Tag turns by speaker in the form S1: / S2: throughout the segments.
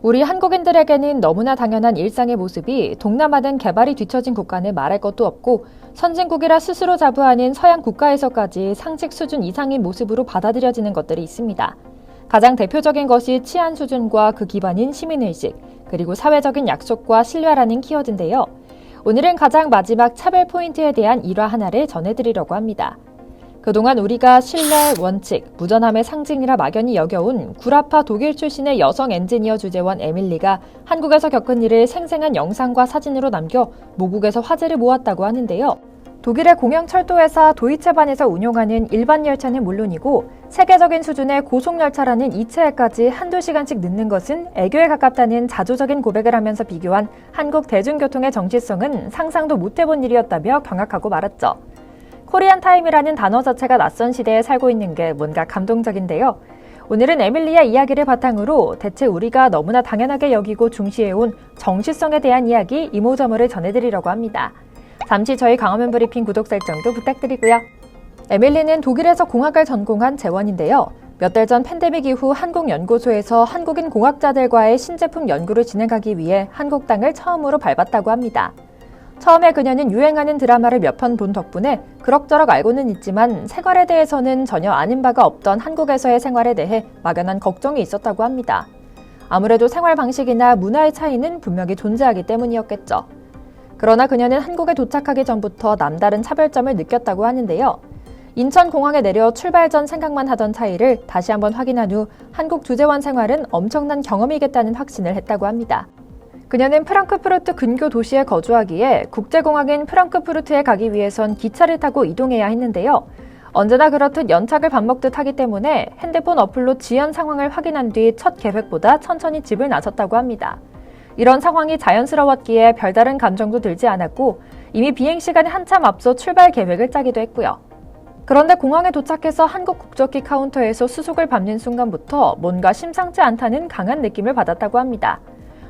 S1: 우리 한국인들에게는 너무나 당연한 일상의 모습이 동남아는 개발이 뒤처진 국가는 말할 것도 없고 선진국이라 스스로 자부하는 서양 국가에서까지 상식 수준 이상인 모습으로 받아들여지는 것들이 있습니다. 가장 대표적인 것이 치안 수준과 그 기반인 시민의식, 그리고 사회적인 약속과 신뢰라는 키워드인데요. 오늘은 가장 마지막 차별 포인트에 대한 일화 하나를 전해드리려고 합니다. 그동안 우리가 신뢰, 원칙, 무전함의 상징이라 막연히 여겨온 구라파 독일 출신의 여성 엔지니어 주재원 에밀리가 한국에서 겪은 일을 생생한 영상과 사진으로 남겨 모국에서 화제를 모았다고 하는데요. 독일의 공영철도회사 도이체반에서 운용하는 일반 열차는 물론이고 세계적인 수준의 고속열차라는 이체에까지 한두 시간씩 늦는 것은 애교에 가깝다는 자조적인 고백을 하면서 비교한 한국 대중교통의 정체성은 상상도 못해본 일이었다며 경악하고 말았죠. 코리안 타임이라는 단어 자체가 낯선 시대에 살고 있는 게 뭔가 감동적인데요. 오늘은 에밀리의 이야기를 바탕으로 대체 우리가 너무나 당연하게 여기고 중시해온 정시성에 대한 이야기 이모저모를 전해드리려고 합니다. 잠시 저희 강화면 브리핑 구독 설정도 부탁드리고요. 에밀리는 독일에서 공학을 전공한 재원인데요. 몇 달 전 팬데믹 이후 한국연구소에서 한국인 공학자들과의 신제품 연구를 진행하기 위해 한국 땅을 처음으로 밟았다고 합니다. 처음에 그녀는 유행하는 드라마를 몇 편 본 덕분에 그럭저럭 알고는 있지만 생활에 대해서는 전혀 아는 바가 없던 한국에서의 생활에 대해 막연한 걱정이 있었다고 합니다. 아무래도 생활 방식이나 문화의 차이는 분명히 존재하기 때문이었겠죠. 그러나 그녀는 한국에 도착하기 전부터 남다른 차별점을 느꼈다고 하는데요. 인천공항에 내려 출발 전 생각만 하던 차이를 다시 한번 확인한 후 한국 주재원 생활은 엄청난 경험이겠다는 확신을 했다고 합니다. 그녀는 프랑크푸르트 근교 도시에 거주하기에 국제공항인 프랑크푸르트에 가기 위해선 기차를 타고 이동해야 했는데요. 언제나 그렇듯 연착을 밥 먹듯 하기 때문에 핸드폰 어플로 지연 상황을 확인한 뒤 첫 계획보다 천천히 집을 나섰다고 합니다. 이런 상황이 자연스러웠기에 별다른 감정도 들지 않았고 이미 비행시간에 한참 앞서 출발 계획을 짜기도 했고요. 그런데 공항에 도착해서 한국 국적기 카운터에서 수속을 밟는 순간부터 뭔가 심상치 않다는 강한 느낌을 받았다고 합니다.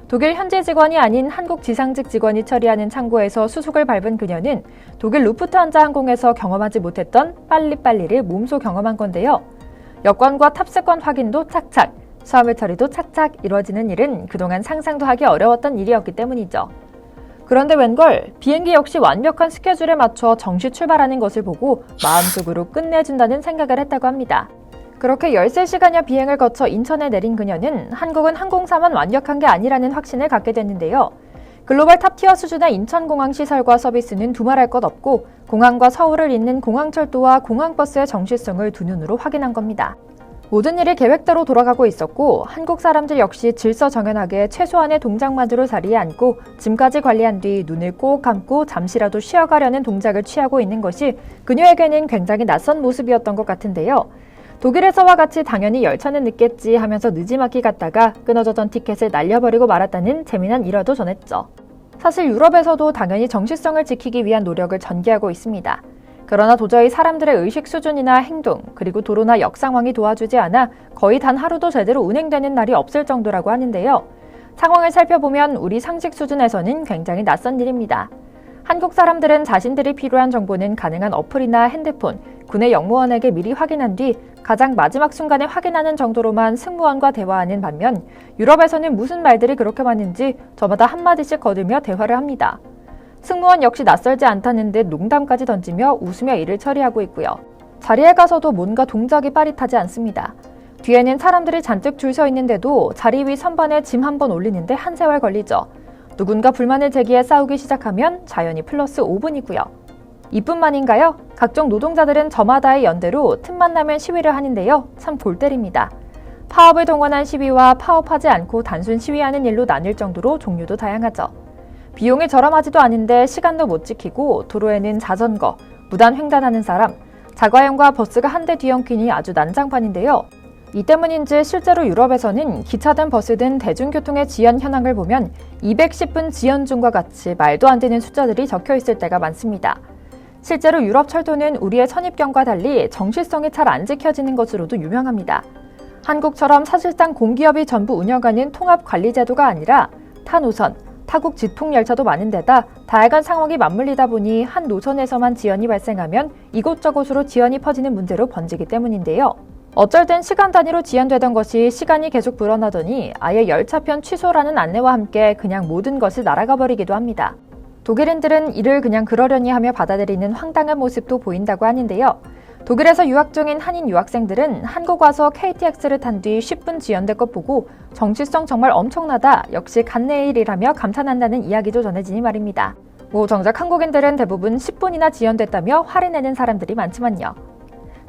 S1: 독일 현지 직원이 아닌 한국 지상직 직원이 처리하는 창고에서 수속을 밟은 그녀는 독일 루프트한자 항공에서 경험하지 못했던 빨리빨리를 몸소 경험한 건데요. 여권과 탑승권 확인도 착착, 수화물 처리도 착착 이루어지는 일은 그동안 상상도 하기 어려웠던 일이었기 때문이죠. 그런데 웬걸 비행기 역시 완벽한 스케줄에 맞춰 정시 출발하는 것을 보고 마음속으로 끝내준다는 생각을 했다고 합니다. 그렇게 13시간여 비행을 거쳐 인천에 내린 그녀는 한국은 항공사만 완벽한 게 아니라는 확신을 갖게 됐는데요. 글로벌 탑티어 수준의 인천공항 시설과 서비스는 두말할 것 없고 공항과 서울을 잇는 공항철도와 공항버스의 정시성을 두 눈으로 확인한 겁니다. 모든 일이 계획대로 돌아가고 있었고 한국 사람들 역시 질서정연하게 최소한의 동작만으로 자리에 앉고 짐까지 관리한 뒤 눈을 꼭 감고 잠시라도 쉬어가려는 동작을 취하고 있는 것이 그녀에게는 굉장히 낯선 모습이었던 것 같은데요. 독일에서와 같이 당연히 열차는 늦겠지 하면서 느지막이 갔다가 끊어졌던 티켓을 날려버리고 말았다는 재미난 일화도 전했죠. 사실 유럽에서도 당연히 정시성을 지키기 위한 노력을 전개하고 있습니다. 그러나 도저히 사람들의 의식 수준이나 행동, 그리고 도로나 역 상황이 도와주지 않아 거의 단 하루도 제대로 운행되는 날이 없을 정도라고 하는데요. 상황을 살펴보면 우리 상식 수준에서는 굉장히 낯선 일입니다. 한국 사람들은 자신들이 필요한 정보는 가능한 어플이나 핸드폰, 군의 영무원에게 미리 확인한 뒤 가장 마지막 순간에 확인하는 정도로만 승무원과 대화하는 반면 유럽에서는 무슨 말들이 그렇게 많은지 저마다 한마디씩 거두며 대화를 합니다. 승무원 역시 낯설지 않다는 듯 농담까지 던지며 웃으며 일을 처리하고 있고요. 자리에 가서도 뭔가 동작이 빠릿하지 않습니다. 뒤에는 사람들이 잔뜩 줄 서 있는데도 자리 위 선반에 짐 한 번 올리는데 한 세월 걸리죠. 누군가 불만을 제기해 싸우기 시작하면 자연히 플러스 5분이고요. 이뿐만인가요? 각종 노동자들은 저마다의 연대로 틈만 나면 시위를 하는데요. 참 골 때립니다. 파업을 동원한 시위와 파업하지 않고 단순 시위하는 일로 나뉠 정도로 종류도 다양하죠. 비용이 저렴하지도 않은데 시간도 못 지키고 도로에는 자전거, 무단 횡단하는 사람, 자가용과 버스가 한 대 뒤엉키니 아주 난장판인데요. 이 때문인지 실제로 유럽에서는 기차든 버스든 대중교통의 지연 현황을 보면 210분 지연 중과 같이 말도 안 되는 숫자들이 적혀 있을 때가 많습니다. 실제로 유럽 철도는 우리의 선입견과 달리 정시성이 잘 안 지켜지는 것으로도 유명합니다. 한국처럼 사실상 공기업이 전부 운영하는 통합관리제도가 아니라 타 노선, 타국 직통열차도 많은 데다 다양한 상황이 맞물리다 보니 한 노선에서만 지연이 발생하면 이곳저곳으로 지연이 퍼지는 문제로 번지기 때문인데요. 어쩔 땐 시간 단위로 지연되던 것이 시간이 계속 불어나더니 아예 열차편 취소라는 안내와 함께 그냥 모든 것이 날아가 버리기도 합니다. 독일인들은 이를 그냥 그러려니 하며 받아들이는 황당한 모습도 보인다고 하는데요. 독일에서 유학 중인 한인 유학생들은 한국 와서 KTX를 탄 뒤 10분 지연된 것 보고 정치성 정말 엄청나다, 역시 간내의 일이라며 감탄한다는 이야기도 전해지니 말입니다. 정작 한국인들은 대부분 10분이나 지연됐다며 화를 내는 사람들이 많지만요.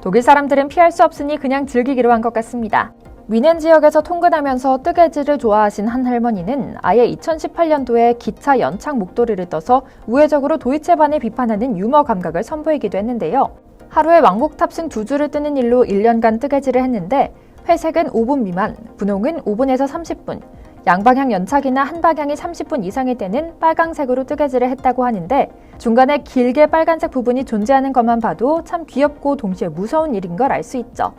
S1: 독일 사람들은 피할 수 없으니 그냥 즐기기로 한 것 같습니다. 위넨 지역에서 통근하면서 뜨개질을 좋아하신 한 할머니는 아예 2018년도에 기차 연착 목도리를 떠서 우회적으로 도이체반을 비판하는 유머 감각을 선보이기도 했는데요. 하루에 왕복 탑승 2주를 뜨는 일로 1년간 뜨개질을 했는데 회색은 5분 미만, 분홍은 5분에서 30분, 양방향 연착이나 한 방향이 30분 이상일 때는 빨강색으로 뜨개질을 했다고 하는데 중간에 길게 빨간색 부분이 존재하는 것만 봐도 참 귀엽고 동시에 무서운 일인 걸 알 수 있죠.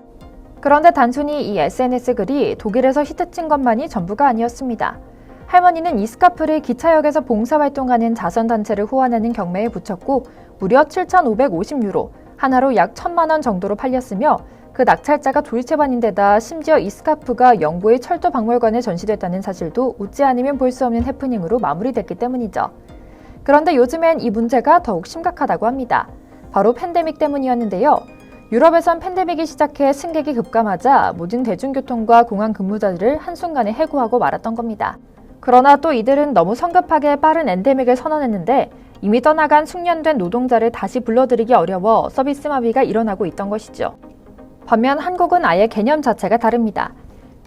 S1: 그런데 단순히 이 SNS 글이 독일에서 히트친 것만이 전부가 아니었습니다. 할머니는 이 스카프를 기차역에서 봉사활동하는 자선단체를 후원하는 경매에 붙였고 무려 7,550유로, 하나로 약 1,000만 원 정도로 팔렸으며 그 낙찰자가 도이체반인데다 심지어 이 스카프가 영국의 철도 박물관에 전시됐다는 사실도 웃지 않으면 볼 수 없는 해프닝으로 마무리됐기 때문이죠. 그런데 요즘엔 이 문제가 더욱 심각하다고 합니다. 바로 팬데믹 때문이었는데요. 유럽에선 팬데믹이 시작해 승객이 급감하자 모든 대중교통과 공항 근무자들을 한순간에 해고하고 말았던 겁니다. 그러나 또 이들은 너무 성급하게 빠른 엔데믹을 선언했는데 이미 떠나간 숙련된 노동자를 다시 불러들이기 어려워 서비스 마비가 일어나고 있던 것이죠. 반면 한국은 아예 개념 자체가 다릅니다.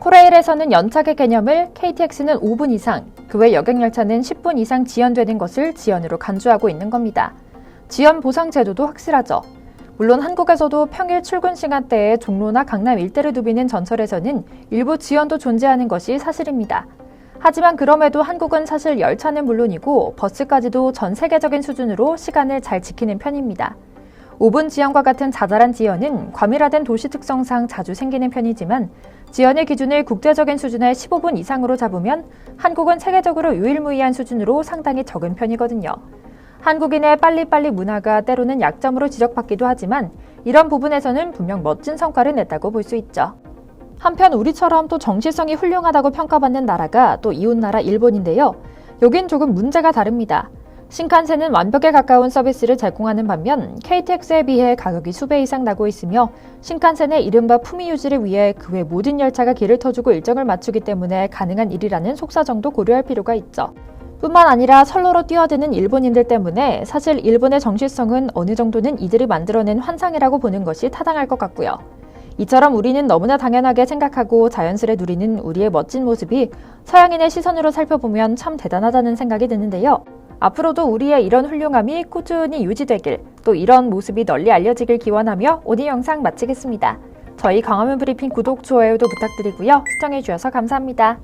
S1: 코레일에서는 연착의 개념을 KTX는 5분 이상, 그 외 여객열차는 10분 이상 지연되는 것을 지연으로 간주하고 있는 겁니다. 지연 보상 제도도 확실하죠. 물론 한국에서도 평일 출근 시간대에 종로나 강남 일대를 누비는 전철에서는 일부 지연도 존재하는 것이 사실입니다. 하지만 그럼에도 한국은 사실 열차는 물론이고 버스까지도 전 세계적인 수준으로 시간을 잘 지키는 편입니다. 5분 지연과 같은 자잘한 지연은 과밀화된 도시 특성상 자주 생기는 편이지만 지연의 기준을 국제적인 수준의 15분 이상으로 잡으면 한국은 세계적으로 유일무이한 수준으로 상당히 적은 편이거든요. 한국인의 빨리빨리 문화가 때로는 약점으로 지적받기도 하지만 이런 부분에서는 분명 멋진 성과를 냈다고 볼 수 있죠. 한편 우리처럼 또 정시성이 훌륭하다고 평가받는 나라가 또 이웃나라 일본인데요. 여긴 조금 문제가 다릅니다. 신칸센은 완벽에 가까운 서비스를 제공하는 반면 KTX에 비해 가격이 수배 이상 나고 있으며 신칸센의 이른바 품위 유지를 위해 그 외 모든 열차가 길을 터주고 일정을 맞추기 때문에 가능한 일이라는 속사정도 고려할 필요가 있죠. 뿐만 아니라 선로로 뛰어드는 일본인들 때문에 사실 일본의 정시성은 어느 정도는 이들이 만들어낸 환상이라고 보는 것이 타당할 것 같고요. 이처럼 우리는 너무나 당연하게 생각하고 자연스레 누리는 우리의 멋진 모습이 서양인의 시선으로 살펴보면 참 대단하다는 생각이 드는데요. 앞으로도 우리의 이런 훌륭함이 꾸준히 유지되길, 또 이런 모습이 널리 알려지길 기원하며 오늘 영상 마치겠습니다. 저희 광화문 브리핑 구독, 좋아요도 부탁드리고요. 시청해주셔서 감사합니다.